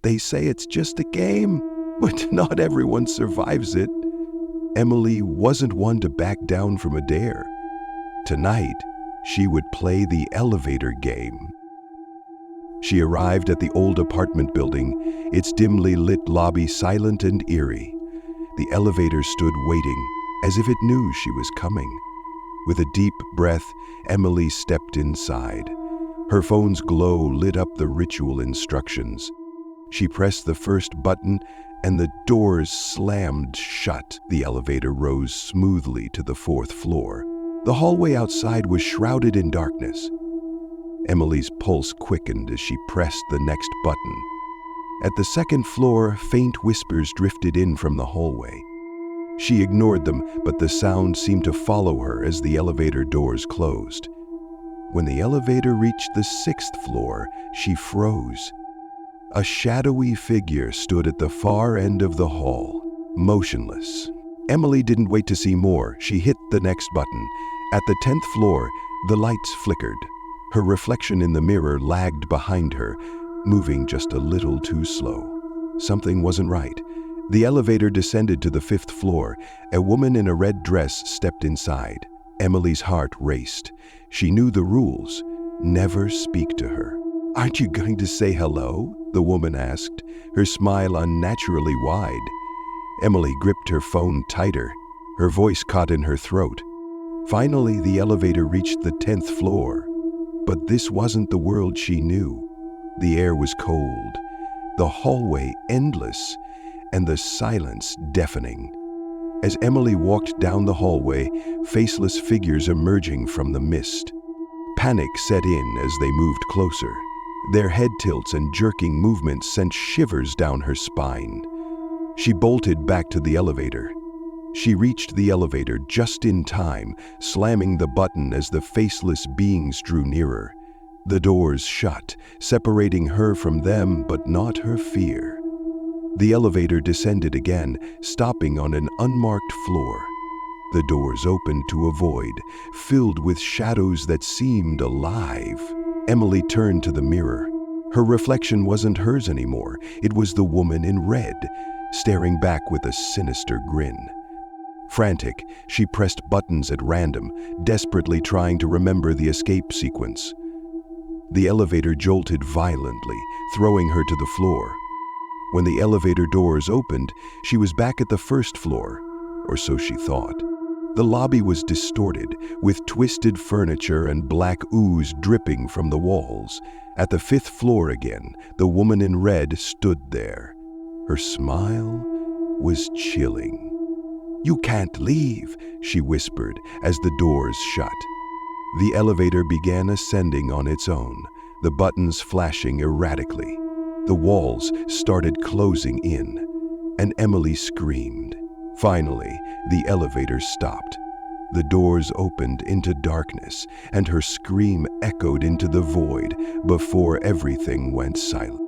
They say it's just a game, but not everyone survives it. Emily wasn't one to back down from a dare. Tonight, she would play the elevator game. She arrived at the old apartment building, its dimly lit lobby silent and eerie. The elevator stood waiting, as if it knew she was coming. With a deep breath, Emily stepped inside. Her phone's glow lit up the ritual instructions. She pressed the first button, and the doors slammed shut. The elevator rose smoothly to the 4th floor. The hallway outside was shrouded in darkness. Emily's pulse quickened as she pressed the next button. At the 2nd floor, faint whispers drifted in from the hallway. She ignored them, but the sound seemed to follow her as the elevator doors closed. When the elevator reached the 6th floor, she froze. A shadowy figure stood at the far end of the hall, motionless. Emily didn't wait to see more. She hit the next button. At the 10th floor, the lights flickered. Her reflection in the mirror lagged behind her, moving just a little too slow. Something wasn't right. The elevator descended to the 5th floor. A woman in a red dress stepped inside. Emily's heart raced. She knew the rules. Never speak to her. "Aren't you going to say hello?" the woman asked, her smile unnaturally wide. Emily gripped her phone tighter. Her voice caught in her throat. Finally, the elevator reached the 10th floor. But this wasn't the world she knew. The air was cold, the hallway endless, and the silence deafening. As Emily walked down the hallway, faceless figures emerging from the mist. Panic set in as they moved closer. Their head tilts and jerking movements sent shivers down her spine. She bolted back to the elevator. She reached the elevator just in time, slamming the button as the faceless beings drew nearer. The doors shut, separating her from them, but not her fear. The elevator descended again, stopping on an unmarked floor. The doors opened to a void, filled with shadows that seemed alive. Emily turned to the mirror. Her reflection wasn't hers anymore. It was the woman in red, staring back with a sinister grin. Frantic, she pressed buttons at random, desperately trying to remember the escape sequence. The elevator jolted violently, throwing her to the floor. When the elevator doors opened, she was back at the 1st floor, or so she thought. The lobby was distorted, with twisted furniture and black ooze dripping from the walls. At the 5th floor again, the woman in red stood there. Her smile was chilling. "You can't leave," she whispered as the doors shut. The elevator began ascending on its own, the buttons flashing erratically. The walls started closing in, and Emily screamed. Finally, the elevator stopped. The doors opened into darkness, and her scream echoed into the void before everything went silent.